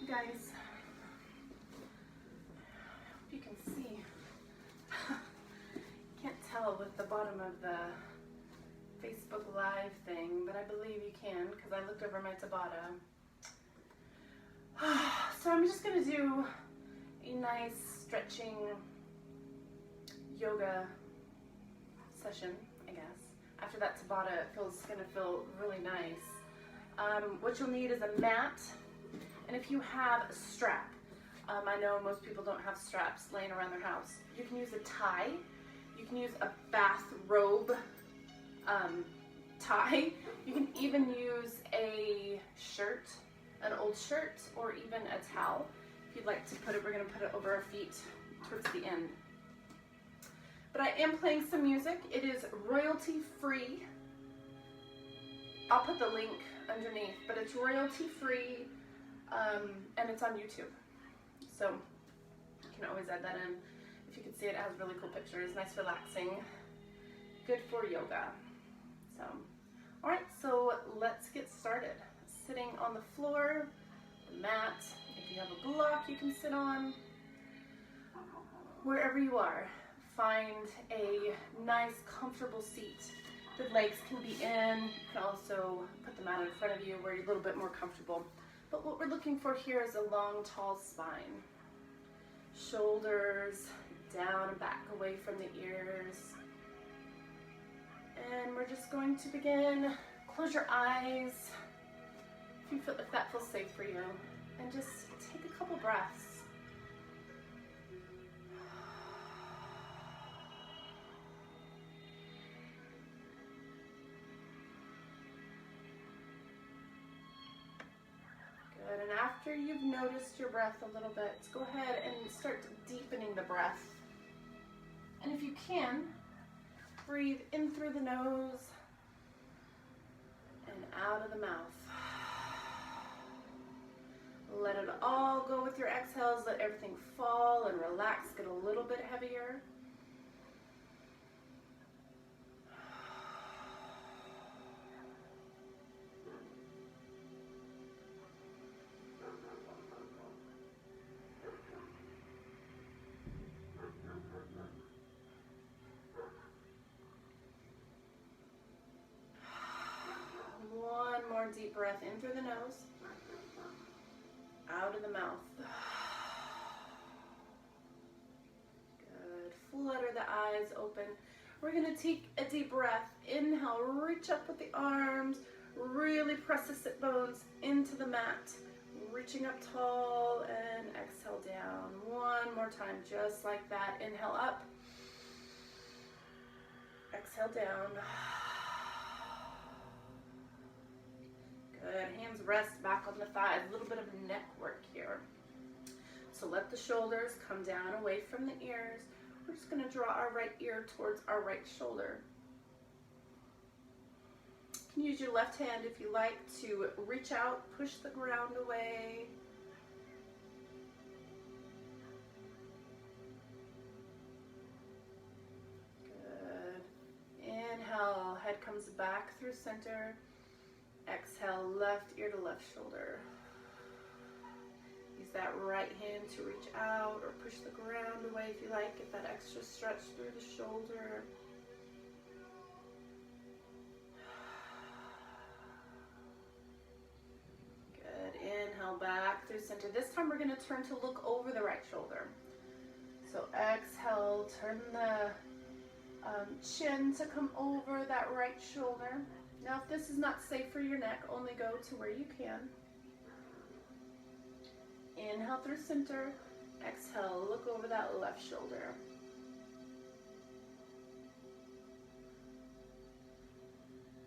guys, you can see, can't tell with the bottom of the Facebook Live thing, but I believe you can because I looked over my Tabata. So I'm just going to do a nice stretching yoga session, I guess. After that Tabata, it's going to feel really nice. What you'll need is a mat, and if you have a strap, I know most people don't have straps laying around their house. You can use a tie. You can use a bathrobe tie. You can even use a shirt, an old shirt, or even a towel. If you'd like to put it, we're going to put it over our feet towards the end. But I am playing some music. It is royalty free. I'll put the link underneath, but it's royalty free, and it's on YouTube. So you can always add that in. If you can see it, it has really cool pictures, nice relaxing, good for yoga. So, all right, so let's get started. Sitting on the floor, the mat, if you have a block you can sit on, wherever you are, find a nice comfortable seat. The legs can be in, you can also put them out in front of you where you're a little bit more comfortable. But what we're looking for here is a long, tall spine. Shoulders down and back away from the ears. And we're just going to begin. Close your eyes if that feels safe for you. And just take a couple breaths. Good, and after you've noticed your breath a little bit, go ahead and start deepening the breath. And if you can, breathe in through the nose and out of the mouth. Let it all go with your exhales. Let everything fall and relax, get a little bit heavier. One more deep breath in through the nose, out of the mouth. Good. Flutter the eyes open. We're going to take a deep breath. Inhale, reach up with the arms, really press the sit bones into the mat, reaching up tall, and exhale down. One more time, just like that. Inhale up, exhale down. Good. Hands rest back on the thighs. A little bit of neck work here. So let the shoulders come down away from the ears. We're just going to draw our right ear towards our right shoulder. You can use your left hand if you like to reach out, push the ground away. Good. Inhale, head comes back through center. Exhale, left ear to left shoulder. Use that right hand to reach out or push the ground away if you like. Get that extra stretch through the shoulder. Good. Inhale, back through center. This time we're going to turn to look over the right shoulder. So exhale, turn the chin to come over that right shoulder. Now, if this is not safe for your neck, only go to where you can. Inhale through center. Exhale, look over that left shoulder.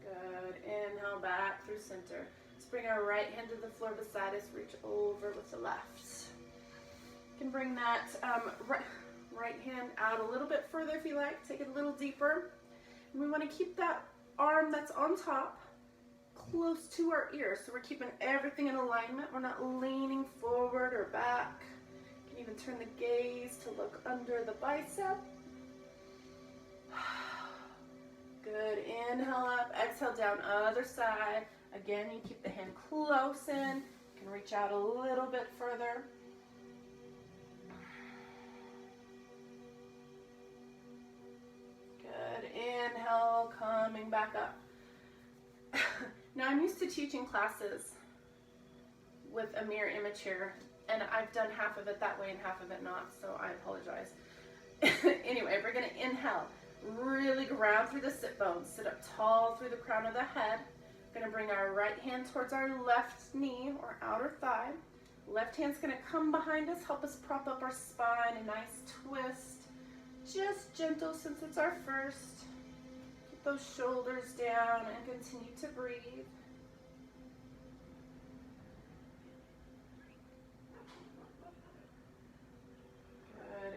Good. Inhale, back through center. Let's bring our right hand to the floor beside us. Reach over with the left. You can bring that right hand out a little bit further if you like. Take it a little deeper. And we want to keep that arm that's on top close to our ear, so we're keeping everything in alignment. We're not leaning forward or back. You can even turn the gaze to look under the bicep. Good. Inhale up, exhale down, other side. Again, you keep the hand close in. You You can reach out a little bit further. Good. Inhale, coming back up. Now I'm used to teaching classes with a mirror image here, and I've done half of it that way and half of it not, so I apologize. Anyway, we're going to inhale, really ground through the sit bones, sit up tall through the crown of the head. We're going to bring our right hand towards our left knee or outer thigh. Left hand's going to come behind us, help us prop up our spine, a nice twist. Just gentle since it's our first. Keep those shoulders down and continue to breathe.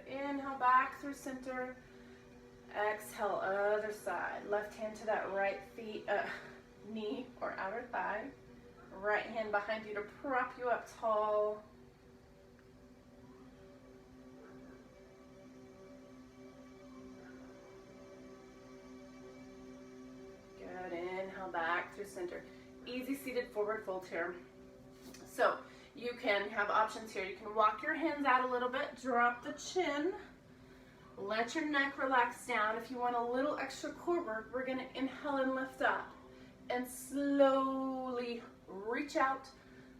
Inhale back through center. Exhale, other side. Left hand to that right knee or outer thigh. Right hand behind you to prop you up tall. Good. Inhale back through center. Easy seated forward fold here. So you can have options here. You can walk your hands out a little bit, drop the chin, let your neck relax down. If you want a little extra core work, we're going to inhale and lift up and slowly reach out,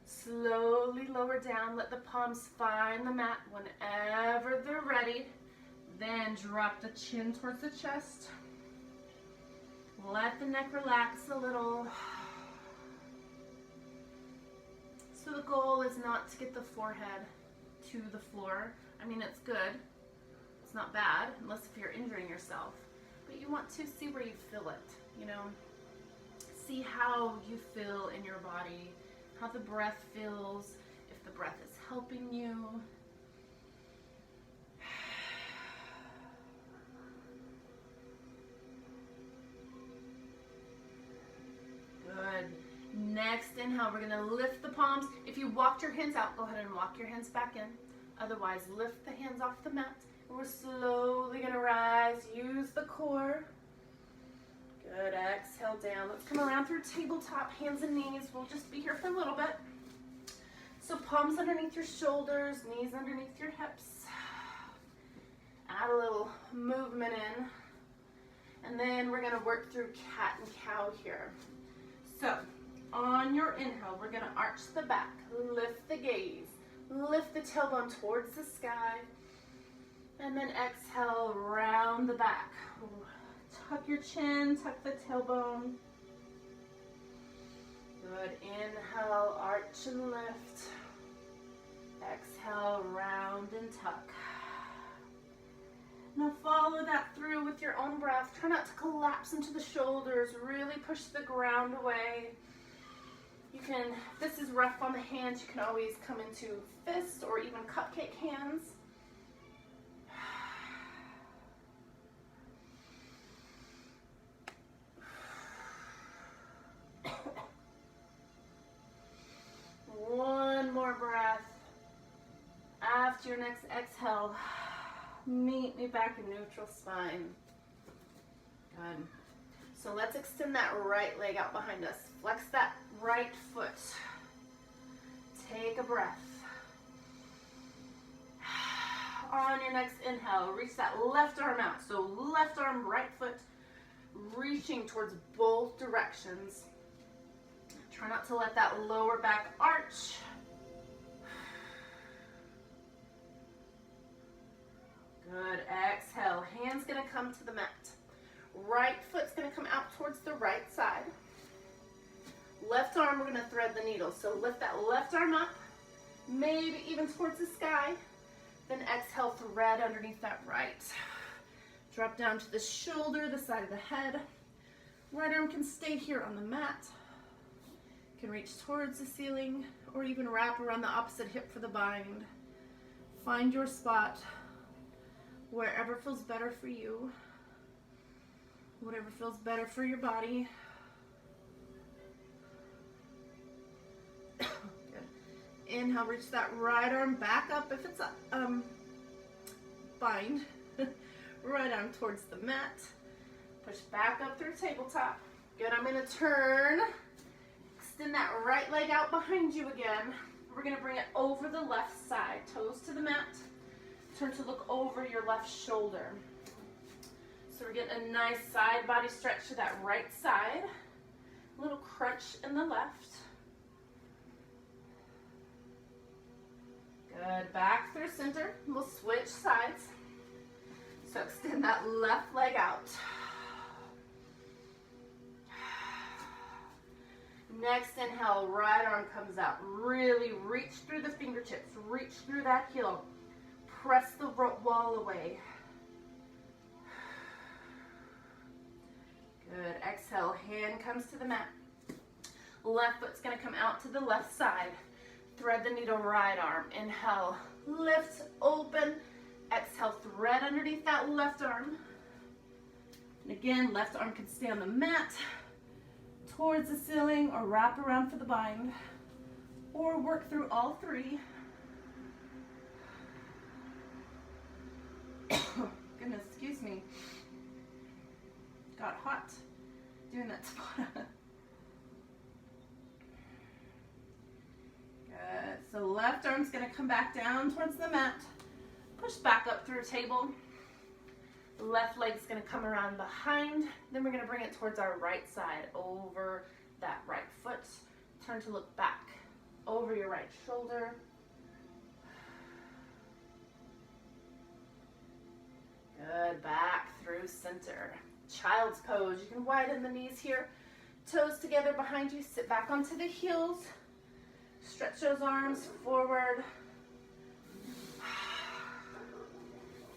slowly lower down. Let the palms find the mat whenever they're ready. Then drop the chin towards the chest. Let the neck relax a little. So the goal is not to get the forehead to the floor. I mean, it's good. It's not bad, unless if you're injuring yourself. But you want to see where you feel it, you know. See how you feel in your body, how the breath feels, if the breath is helping you. Good. Next inhale, we're going to lift the palms. If you walked your hands out, go ahead and walk your hands back in. Otherwise, lift the hands off the mat. And we're slowly going to rise. Use the core. Good. Exhale down. Let's come around through tabletop, hands and knees. We'll just be here for a little bit. So palms underneath your shoulders, knees underneath your hips. Add a little movement in. And then we're going to work through cat and cow here. So on your inhale, we're going to arch the back, lift the gaze, lift the tailbone towards the sky, and then exhale, round the back. Tuck your chin, tuck the tailbone. Good. Inhale, arch and lift. Exhale, round and tuck. Now follow that through with your own breath. Try not to collapse into the shoulders. Really push the ground away. You can, if this is rough on the hands, you can always come into fist or even cupcake hands. One more breath. After your next exhale, meet me back in neutral spine. Good. So let's extend that right leg out behind us. Flex that right foot. Take a breath. On your next inhale, reach that left arm out. So left arm, right foot, reaching towards both directions. Try not to let that lower back arch. Good. Exhale. Hand's going to come to the mat. Right foot's going to come out towards the right side. Left arm, we're going to thread the needle. So lift that left arm up, maybe even towards the sky. Then exhale, thread underneath that right. Drop down to the shoulder, the side of the head. Right arm can stay here on the mat. Can reach towards the ceiling or even wrap around the opposite hip for the bind. Find your spot. Wherever feels better for you, whatever feels better for your body. Good. Inhale, reach that right arm back up if it's a bind. Right arm towards the mat. Push back up through tabletop. Good, I'm going to turn, extend that right leg out behind you again. We're gonna bring it over the left side, toes to the mat. Turn to look over your left shoulder. So we're getting a nice side body stretch to that right side. A little crunch in the left. Good, back through center. We'll switch sides. So extend that left leg out. Next inhale, right arm comes out. Really reach through the fingertips, reach through that heel. Press the wall away. Good, exhale, hand comes to the mat. Left foot's gonna come out to the left side. Thread the needle right arm. Inhale, lift, open. Exhale, thread underneath that left arm. And again, left arm can stay on the mat, towards the ceiling, or wrap around for the bind, or work through all three. Goodness, excuse me. Got hot doing that spot. Good. So left arm's gonna come back down towards the mat. Push back up through table. Left leg's gonna come around behind. Then we're gonna bring it towards our right side, over that right foot. Turn to look back, over your right shoulder. Good, back through center. Child's pose. You can widen the knees here. Toes together behind you. Sit back onto the heels. Stretch those arms forward.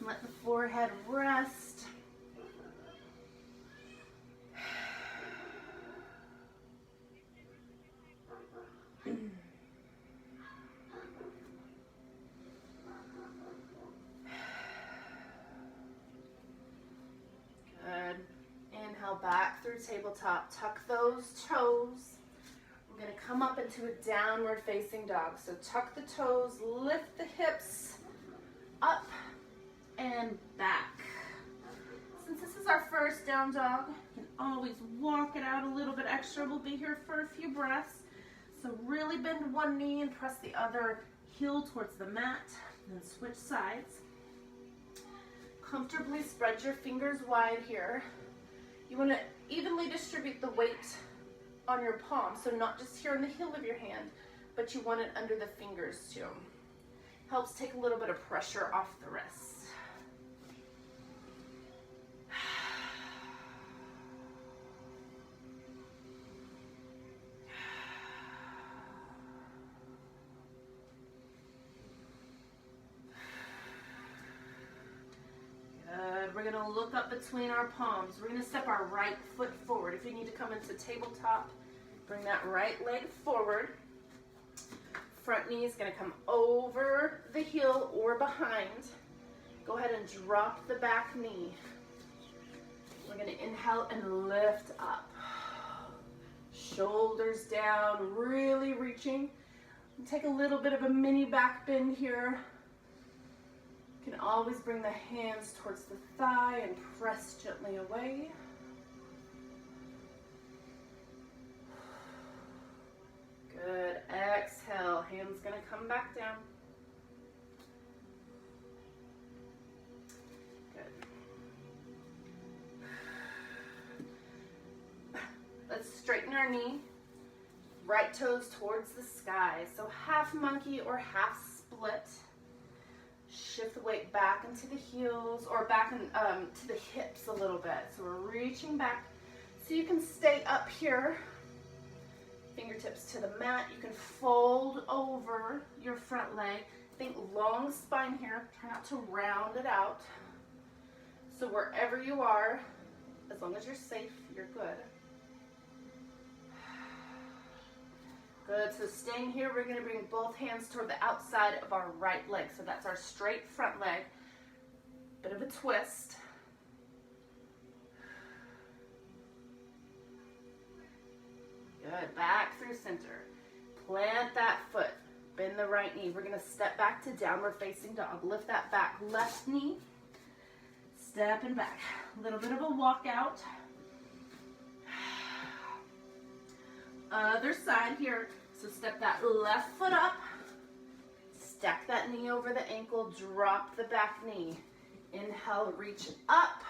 Let the forehead rest. Good. Inhale back through tabletop. Tuck those toes. We're going to come up into a downward facing dog. So tuck the toes, lift the hips up and back. Since this is our first down dog, you can always walk it out a little bit extra. We'll be here for a few breaths. So really bend one knee and press the other heel towards the mat, and then switch sides. Comfortably spread your fingers wide here. You want to evenly distribute the weight on your palm, so not just here on the heel of your hand, but you want it under the fingers too. Helps take a little bit of pressure off the wrists. We're going to look up between our palms. We're going to step our right foot forward. If you need to come into tabletop, bring that right leg forward. Front knee is going to come over the heel or behind. Go ahead and drop the back knee. We're going to inhale and lift up. Shoulders down, really reaching. Take a little bit of a mini back bend here. You can always bring the hands towards the thigh and press gently away. Good. Exhale. Hands going to come back down. Good. Let's straighten our knee. Right toes towards the sky. So half monkey or half split. Shift the weight back into the heels or back to the hips a little bit. So we're reaching back. So you can stay up here. Fingertips to the mat. You can fold over your front leg. Think long spine here. Try not to round it out. So wherever you are, as long as you're safe, you're good. Good, so staying here, we're going to bring both hands toward the outside of our right leg. So that's our straight front leg. Bit of a twist. Good, back through center. Plant that foot, bend the right knee. We're going to step back to downward facing dog. Lift that back left knee. Stepping back. A little bit of a walk out. Other side here. So step that left foot up, stack that knee over the ankle, drop the back knee. Inhale, reach up,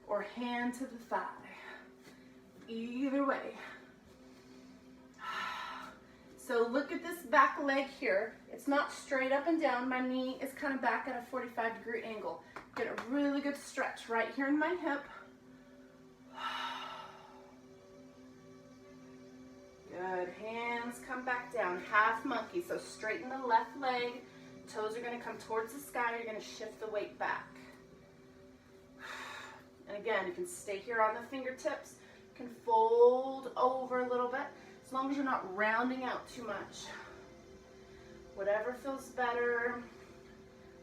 or hand to the thigh. Either way. So look at this back leg here. It's not straight up and down. My knee is kind of back at a 45-degree angle. Get a really good stretch right here in my hip. Good. Hands come back down. Half monkey. So straighten the left leg. Toes are going to come towards the sky. You're going to shift the weight back. And again, you can stay here on the fingertips. You can fold over a little bit, as long as you're not rounding out too much. Whatever feels better,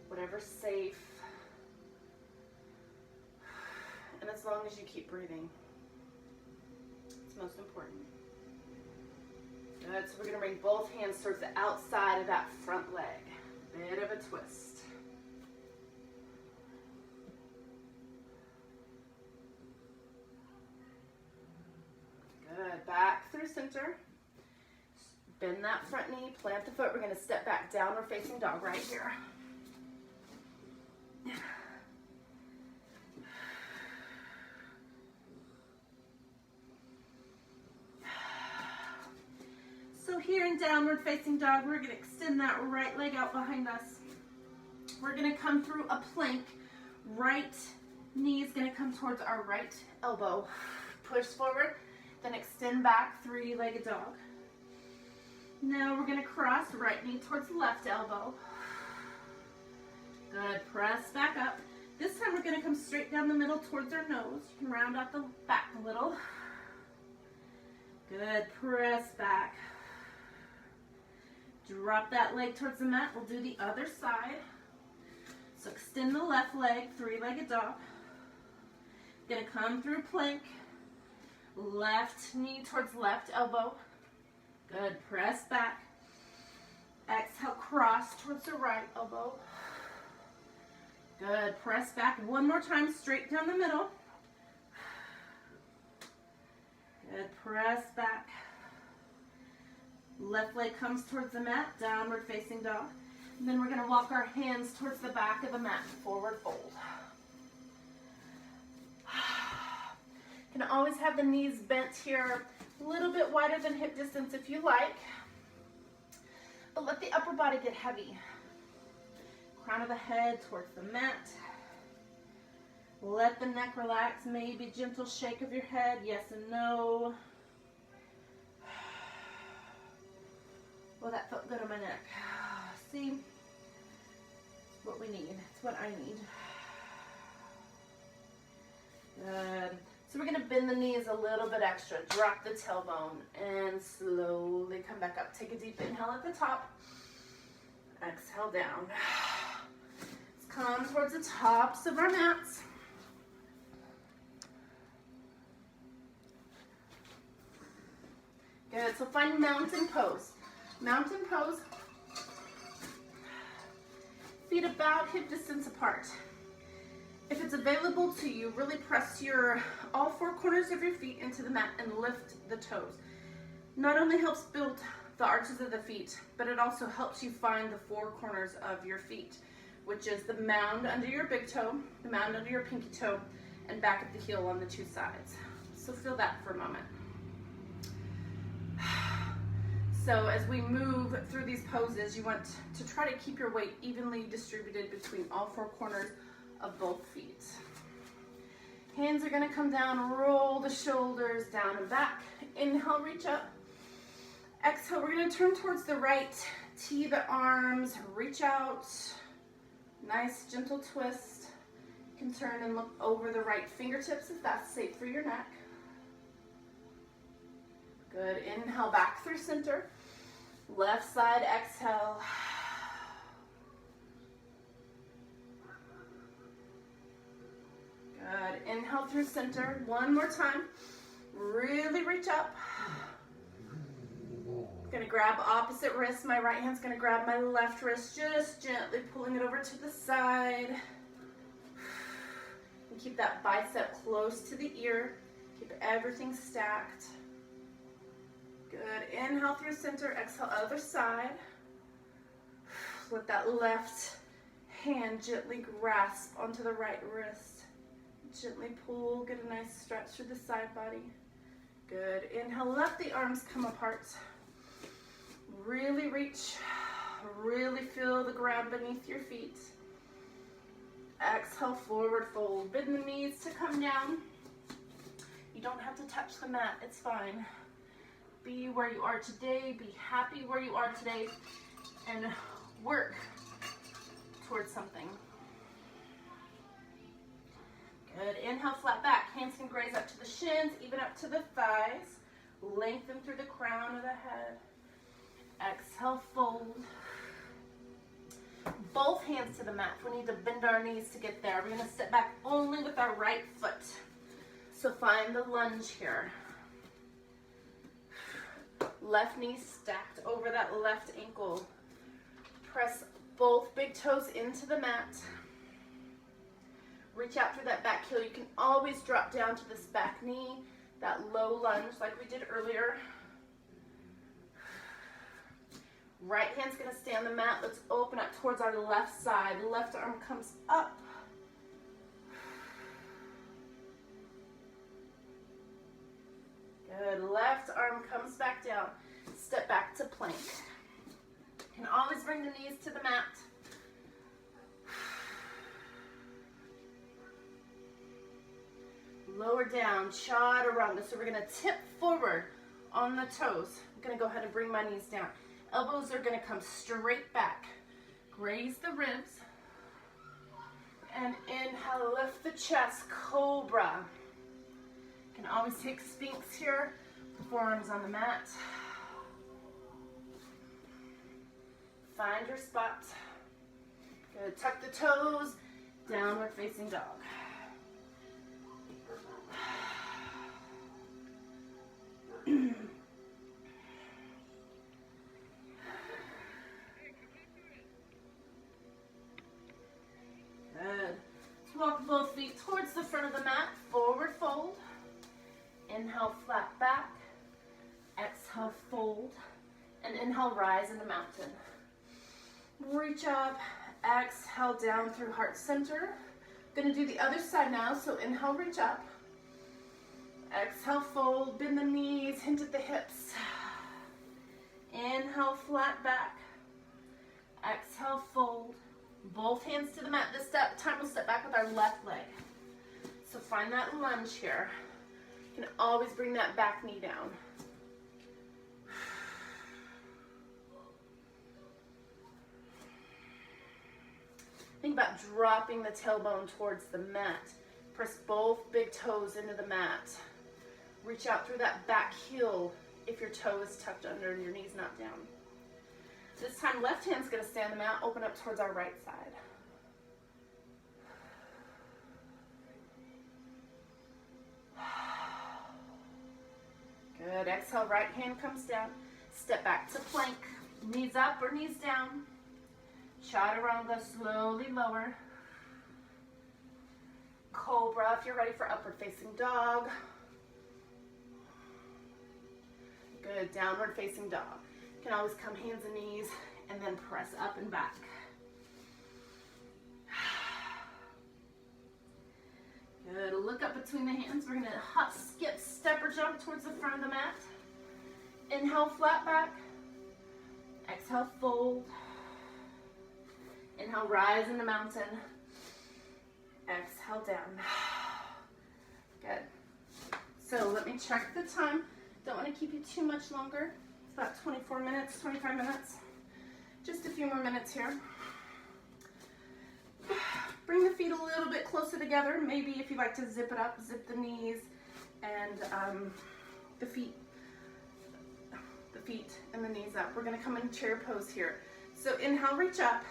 whatever's safe. And as long as you keep breathing. It's most important. Good, so we're gonna bring both hands towards the outside of that front leg. Bit of a twist. Good, back through center. Bend that front knee, plant the foot. We're gonna step back, downward facing dog right here. So here in downward facing dog, we're gonna extend that right leg out behind us. We're gonna come through a plank. Right knee is gonna come towards our right elbow. Push forward, then extend back, three-legged dog. Now we're gonna cross right knee towards left elbow. Good, press back up. This time we're gonna come straight down the middle towards our nose. You can round out the back a little. Good, press back. Drop that leg towards the mat. We'll do the other side. So extend the left leg, three-legged dog. Gonna come through plank. Left knee towards left elbow. Good, press back. Exhale, cross towards the right elbow. Good, press back. One more time, straight down the middle. Good, press back. Left leg comes towards the mat, downward facing dog. And then we're gonna walk our hands towards the back of the mat, forward fold. You can always have the knees bent here, a little bit wider than hip distance if you like. But let the upper body get heavy. Crown of the head towards the mat. Let the neck relax, maybe gentle shake of your head, yes and no. Well, that felt good on my neck. See? It's what we need. It's what I need. Good. So we're going to bend the knees a little bit extra. Drop the tailbone and slowly come back up. Take a deep inhale at the top. Exhale down. Let's come towards the tops of our mats. Good. So find mountain pose. Mountain pose. Feet about hip distance apart. If it's available to you, really press all four corners of your feet into the mat and lift the toes. Not only helps build the arches of the feet, but it also helps you find the four corners of your feet, which is the mound under your big toe, the mound under your pinky toe, and back at the heel on the two sides. So feel that for a moment. So as we move through these poses, you want to try to keep your weight evenly distributed between all four corners of both feet. Hands are going to come down, roll the shoulders down and back. Inhale, reach up. Exhale, we're going to turn towards the right, tee the arms, reach out. Nice gentle twist. You can turn and look over the right fingertips if that's safe for your neck. Good, inhale back through center. Left side, exhale. Good. Inhale through center. One more time. Really reach up. Gonna grab opposite wrist. My right hand's gonna grab my left wrist, just gently pulling it over to the side. And keep that bicep close to the ear. Keep everything stacked. Good. Inhale through center, exhale other side. Let that left hand gently grasp onto the right wrist. Gently pull, get a nice stretch through the side body. Good. Inhale, let the arms come apart. Really reach, really feel the ground beneath your feet. Exhale, forward fold. Bend the knees to come down. You don't have to touch the mat, it's fine. Be where you are today, be happy where you are today, and work towards something. Good. Inhale, flat back. Hands can graze up to the shins, even up to the thighs. Lengthen through the crown of the head. Exhale, fold. Both hands to the mat. We need to bend our knees to get there. We're going to step back only with our right foot. So find the lunge here. Left knee stacked over that left ankle. Press both big toes into the mat. Reach out through that back heel. You can always drop down to this back knee, that low lunge like we did earlier. Right hand's gonna stay on the mat. Let's open up towards our left side. Left arm comes up. Good. Left arm comes back down. Step back to plank. You can always bring the knees to the mat. Lower down, chaturanga. So we're gonna tip forward on the toes. I'm gonna go ahead and bring my knees down. Elbows are gonna come straight back. Graze the ribs. And inhale, lift the chest, cobra. You can always take Sphinx here. Forearms on the mat. Find your spot. Good. Tuck the toes. Downward facing dog. Good. Let's walk both feet towards the front of the mat. Forward fold. Inhale, flat back. Exhale, fold. And inhale, rise into mountain. Reach up. Exhale, down through heart center. Gonna do the other side now. So inhale, reach up. Exhale, fold. Bend the knees. Hint at the hips. Inhale, flat back. Exhale, fold. Both hands to the mat. This time we'll step back with our left leg. So find that lunge here. You can always bring that back knee down. Think about dropping the tailbone towards the mat. Press both big toes into the mat. Reach out through that back heel if your toe is tucked under and your knee's not down. This time, left hand's gonna stay on the mat, open up towards our right side. Good, exhale, right hand comes down. Step back to plank, knees up or knees down. Chaturanga, slowly lower. Cobra, if you're ready for upward facing dog. Good, downward facing dog. You can always come hands and knees and then press up and back. Good, look up between the hands. We're gonna hop, skip, step or jump towards the front of the mat. Inhale, flat back. Exhale, fold. Inhale, rise into mountain. Exhale, down. Good. So let me check the time. Don't want to keep you too much longer. It's about 24 minutes, 25 minutes. Just a few more minutes here. Bring the feet a little bit closer together. Maybe if you like to zip it up, zip the knees and the feet and the knees up. We're going to come in chair pose here. So inhale, reach up.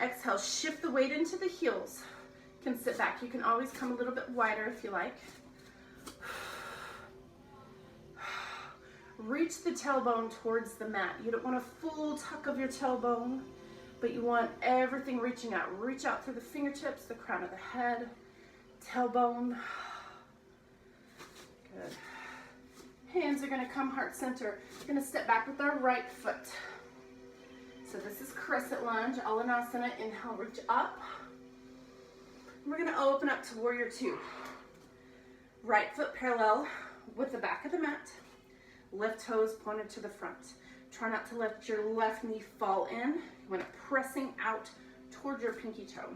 Exhale, shift the weight into the heels. You can sit back. You can always come a little bit wider if you like. Reach the tailbone towards the mat. You don't want a full tuck of your tailbone, but you want everything reaching out. Reach out through the fingertips, the crown of the head, tailbone. Good. Hands are gonna come heart center. We're gonna step back with our right foot. So this is crescent lunge, Alanasana. Inhale, reach up. We're gonna open up to warrior two. Right foot parallel with the back of the mat. Left toes pointed to the front. Try not to let your left knee fall in. You want it pressing out towards your pinky toe.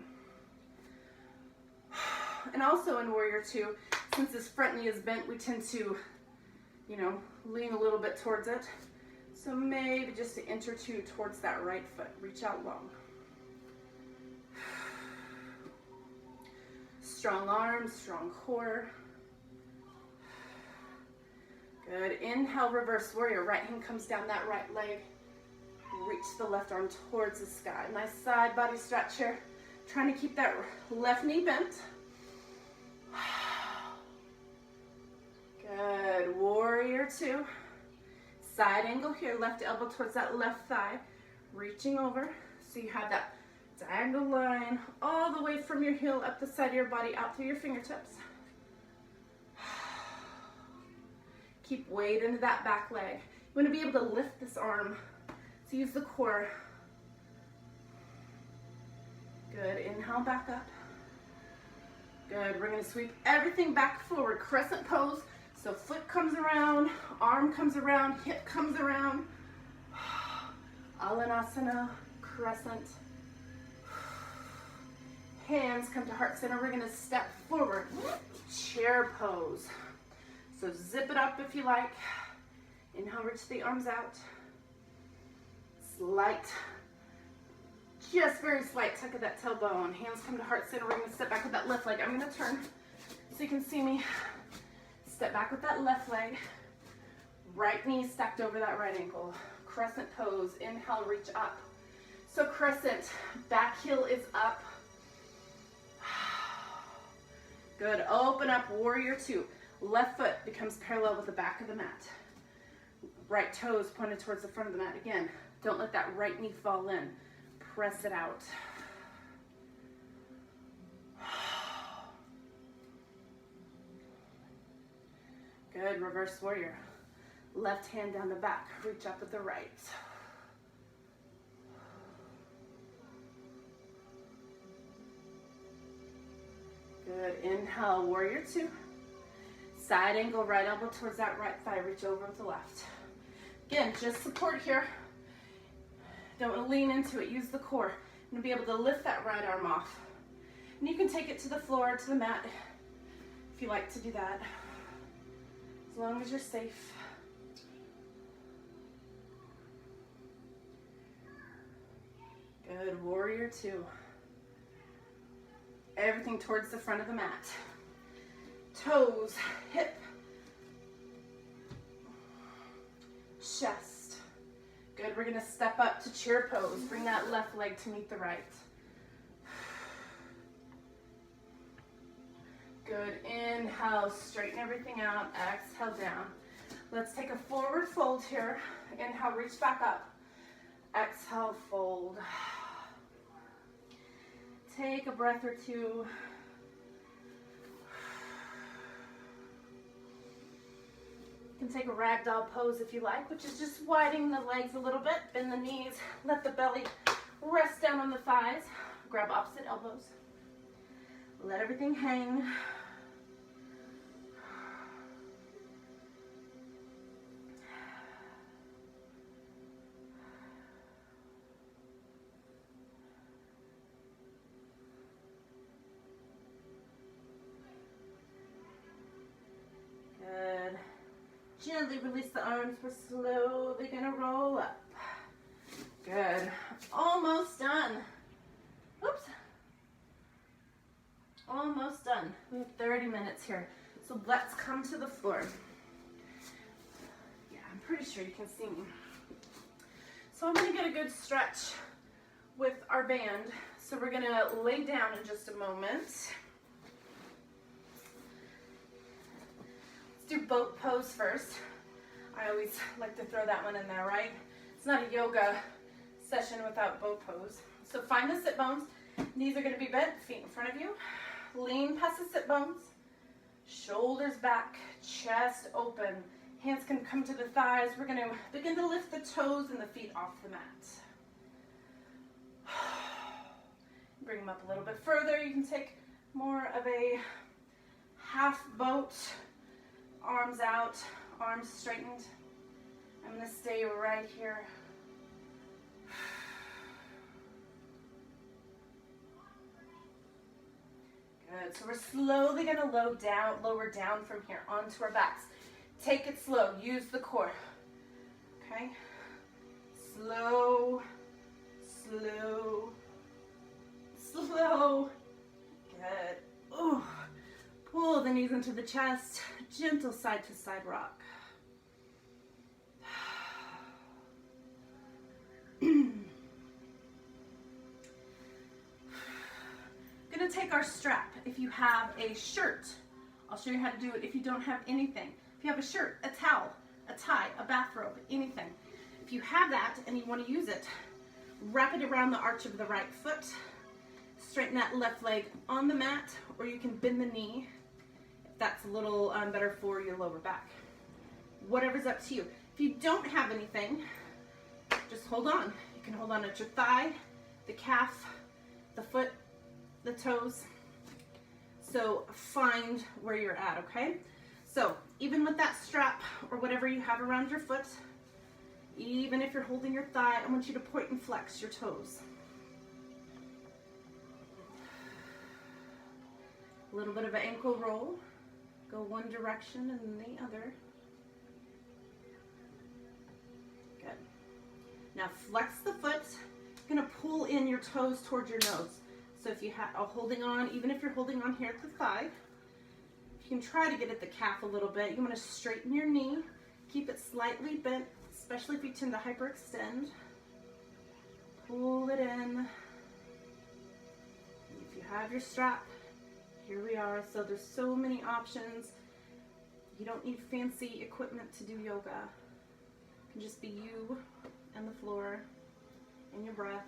And also in warrior two, since this front knee is bent, we tend to, lean a little bit towards it. So maybe just an inch or two towards that right foot. Reach out long. Strong arms, strong core. Good. Inhale, reverse warrior. Right hand comes down that right leg. Reach the left arm towards the sky. Nice side body stretch here. Trying to keep that left knee bent. Good. Warrior two. Side angle here. Left elbow towards that left thigh. Reaching over. So you have that diagonal line all the way from your heel up the side of your body out through your fingertips. Keep weight into that back leg. You want to be able to lift this arm. So use the core. Good. Inhale, back up. Good. We're going to sweep everything back forward. Crescent pose. So foot comes around, arm comes around, hip comes around. Alanasana, crescent. Hands come to heart center. We're going to step forward. Chair pose. So zip it up if you like. Inhale, reach the arms out. Slight, just very slight tuck of that tailbone. Hands come to heart center. We're going to step back with that left leg. I'm going to turn so you can see me. Step back with that left leg. Right knee stacked over that right ankle. Crescent pose. Inhale, reach up. So crescent, back heel is up. Good. Open up, warrior two. Left foot becomes parallel with the back of the mat. Right toes pointed towards the front of the mat. Again, don't let that right knee fall in. Press it out. Good. Reverse warrior. Left hand down the back. Reach up with the right. Good. Inhale, warrior two. Side angle, right elbow towards that right thigh. Reach over with the left. Again, just support here. Don't want to lean into it. Use the core. And be able to lift that right arm off. And you can take it to the floor, to the mat, if you like to do that. As long as you're safe. Good. Warrior two. Everything towards the front of the mat. Toes, hip, chest. Good. We're going to step up to chair pose. Bring that left leg to meet the right. Good. Inhale, straighten everything out. Exhale down. Let's take a forward fold here. Inhale, reach back up. Exhale, fold. Take a breath or two. You can take a ragdoll pose if you like, which is just widening the legs a little bit. Bend the knees. Let the belly rest down on the thighs. Grab opposite elbows. Let everything hang. Good. Gently release the arms. We're slowly going to roll up. Good. Almost done. Oops. Almost done. We have 30 minutes here. So let's come to the floor. Yeah, I'm pretty sure you can see me. So I'm going to get a good stretch with our band. So we're going to lay down in just a moment. Let's do boat pose first. I always like to throw that one in there, right? It's not a yoga session without boat pose. So find the sit bones. Knees are going to be bent, feet in front of you. Lean past the sit bones. Shoulders back, chest open, Hands can come to the thighs. We're going to begin to lift the toes and the feet off the mat. Bring them up a little bit further. You can take more of a half boat. Arms out, arms straightened. I'm going to stay right here. Good. So we're slowly going to lower down from here onto our backs. Take it slow. Use the core. Okay? Slow, slow, slow. Good. Ooh. Pull the knees into the chest. Gentle side to side rock. Gonna take our strap. If you have a shirt, I'll show you how to do it if you don't have anything. If you have a shirt, a towel, a tie, a bathrobe, anything. If you have that and you want to use it, wrap it around the arch of the right foot. Straighten that left leg on the mat, or you can bend the knee if that's a little better for your lower back. Whatever's up to you. If you don't have anything, just hold on. You can hold on at your thigh, the calf, the foot, the toes. So find where you're at, okay? So even with that strap or whatever you have around your foot, even if you're holding your thigh, I want you to point and flex your toes. A little bit of an ankle roll. Go one direction and then the other. Good. Now flex the foot. You're gonna pull in your toes towards your nose. So if you have holding on, even if you're holding on here at the thigh, you can try to get at the calf a little bit. You want to straighten your knee, keep it slightly bent, especially if you tend to hyperextend. Pull it in. If you have your strap, here we are. So there's so many options. You don't need fancy equipment to do yoga. It can just be you and the floor and your breath.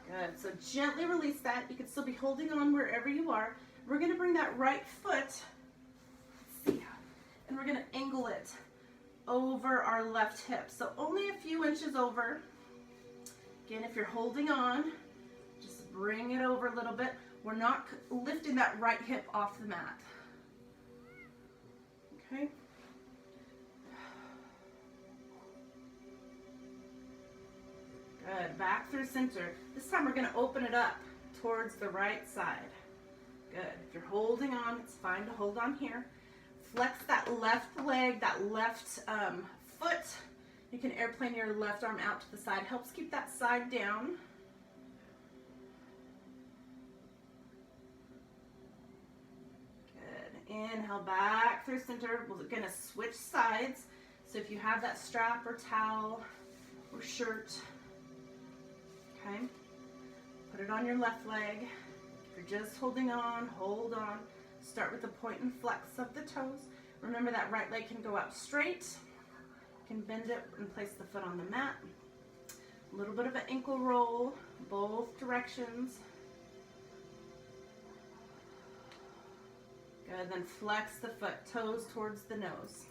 Good. So gently release that. You can still be holding on wherever you are. We're going to bring that right foot, let's see, and we're going to angle it over our left hip. So only a few inches over. Again, if you're holding on, just bring it over a little bit. We're not lifting that right hip off the mat. Okay. Good. Back through center. This time we're going to open it up towards the right side. Good. If you're holding on, it's fine to hold on here. Flex that left leg, that left foot. You can airplane your left arm out to the side. Helps keep that side down. Good. Inhale back through center. We're going to switch sides. So if you have that strap or towel or shirt, okay, put it on your left leg. If you're just holding on, hold on. Start with the point and flex of the toes. Remember that right leg can go out straight. You can bend it and place the foot on the mat. A little bit of an ankle roll, both directions. Good, then flex the foot, toes towards the nose.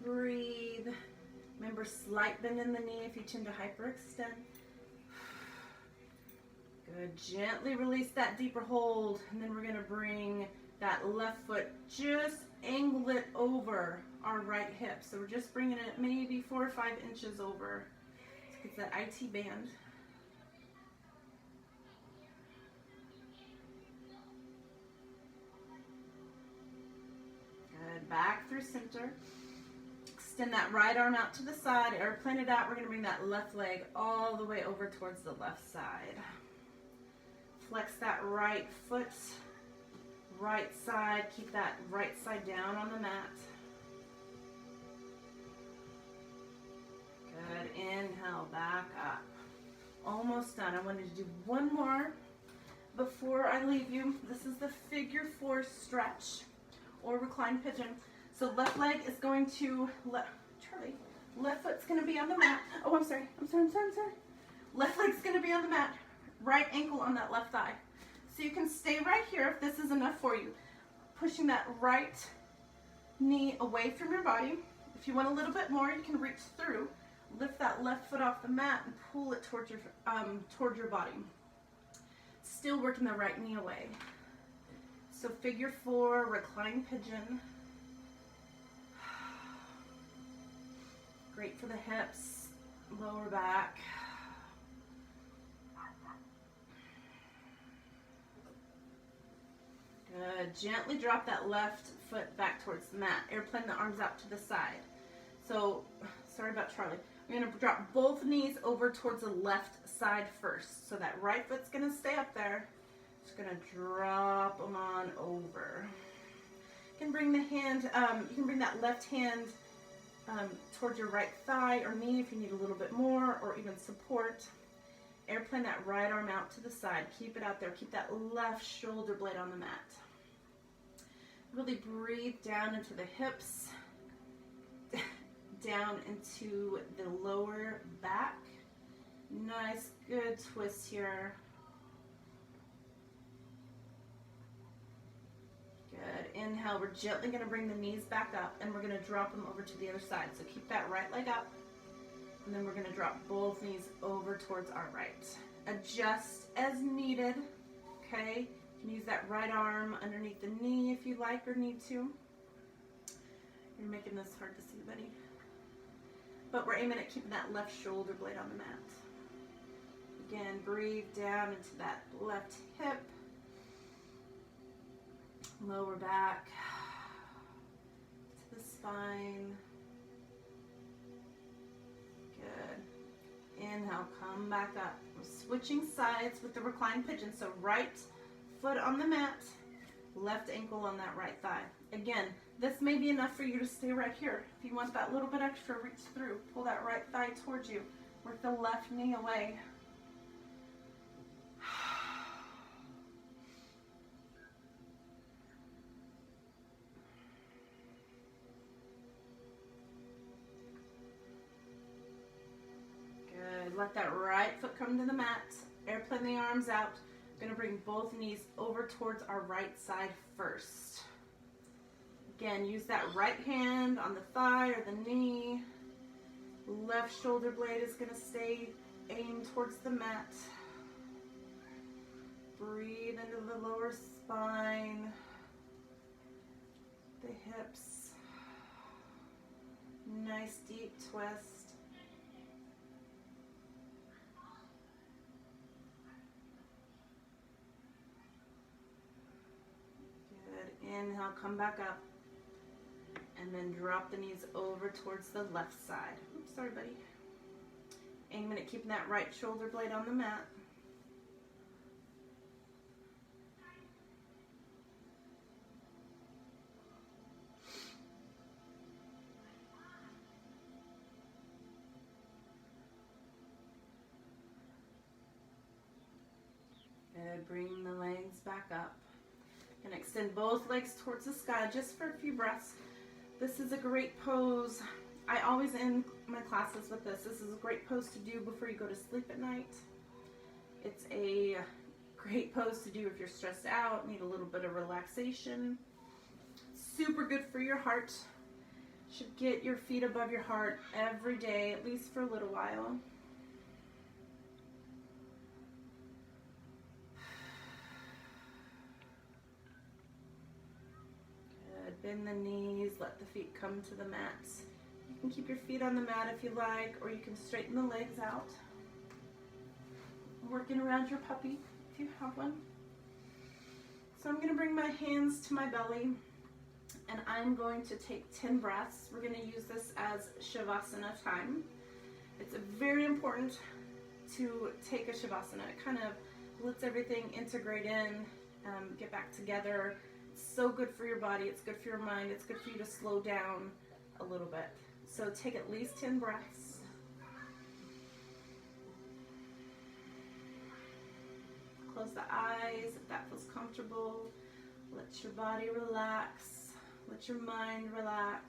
Breathe. Remember, slight bend in the knee if you tend to hyperextend. Good. Gently release that deeper hold, and then we're going to bring that left foot, just angle it over our right hip. So we're just bringing it maybe 4 or 5 inches over. It's that IT band. Good. Back through center. Extend that right arm out to the side, airplane it out. We're going to bring that left leg all the way over towards the left side. Flex that right foot, right side. Keep that right side down on the mat. Good. Inhale, back up. Almost done. I wanted to do one more before I leave you. This is the figure 4 stretch or reclined pigeon. So left leg is going to, Charlie, left foot's going to be on the mat. Oh, I'm sorry. Left leg's going to be on the mat. Right ankle on that left thigh. So you can stay right here if this is enough for you. Pushing that right knee away from your body. If you want a little bit more, you can reach through. Lift that left foot off the mat and pull it towards your body. Still working the right knee away. So figure 4, recline pigeon. Great for the hips, lower back. Good. Gently drop that left foot back towards the mat. Airplane the arms out to the side. So, sorry about Charlie. I'm going to drop both knees over towards the left side first. So that right foot's going to stay up there. Just going to drop them on over. You can bring the hand, you can bring that left hand towards your right thigh or knee if you need a little bit more, or even support. Airplane that right arm out to the side. Keep it out there. Keep that left shoulder blade on the mat. Really breathe down into the hips, down into the lower back. Nice, good twist here. Good. Inhale. We're gently going to bring the knees back up, and we're going to drop them over to the other side. So keep that right leg up. And then we're going to drop both knees over towards our right. Adjust as needed, okay? You can use that right arm underneath the knee if you like or need to. You're making this hard to see, buddy. But we're aiming at keeping that left shoulder blade on the mat. Again, breathe down into that left hip, lower back, to the spine. Inhale, come back up. We're switching sides with the reclined pigeon. So right foot on the mat, left ankle on that right thigh. Again, this may be enough for you to stay right here. If you want that little bit extra, reach through. Pull that right thigh towards you. Work the left knee away. Let that right foot come to the mat. Airplane the arms out. I'm going to bring both knees over towards our right side first. Again, use that right hand on the thigh or the knee. Left shoulder blade is going to stay aimed towards the mat. Breathe into the lower spine, the hips. Nice deep twist. Inhale, come back up, and then drop the knees over towards the left side. Oops, sorry, buddy. Aiming at keeping that right shoulder blade on the mat. Good. Bring the legs back up. And extend both legs towards the sky just for a few breaths. This is a great pose. I always end my classes with this. This is a great pose to do before you go to sleep at night. It's a great pose to do if you're stressed out, need a little bit of relaxation. Super good for your heart. Should get your feet above your heart every day, at least for a little while. Bend the knees, let the feet come to the mat. You can keep your feet on the mat if you like, or you can straighten the legs out. Working around your puppy if you have one. So I'm going to bring my hands to my belly, and I'm going to take 10 breaths. We're going to use this as Shavasana time. It's very important to take a Shavasana. It kind of lets everything integrate in, get back together. So good for your body, it's good for your mind, it's good for you to slow down a little bit. So take at least 10 breaths. Close the eyes if that feels comfortable. Let your body relax. Let your mind relax.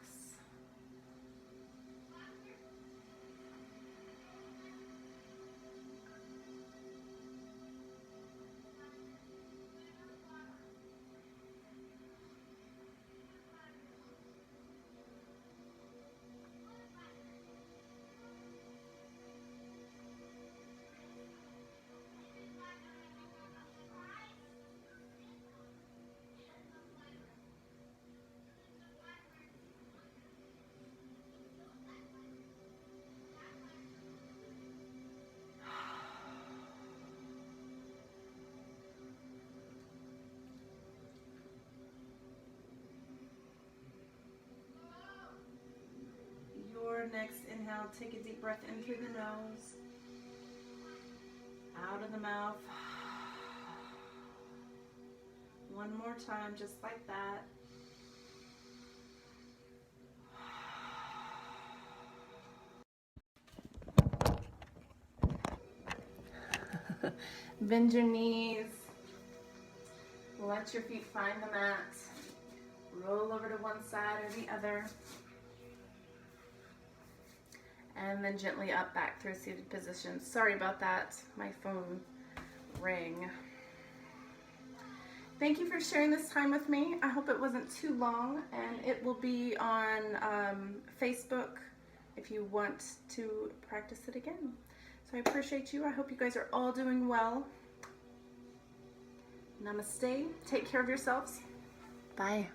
Your next inhale, take a deep breath in through the nose, out of the mouth. One more time, just like that. Bend your knees. Let your feet find the mat. Roll over to one side or the other. And then gently up back through a seated position. Sorry about that. My phone rang. Thank you for sharing this time with me. I hope it wasn't too long, and it will be on Facebook if you want to practice it again. So I appreciate you. I hope you guys are all doing well. Namaste. Take care of yourselves. Bye.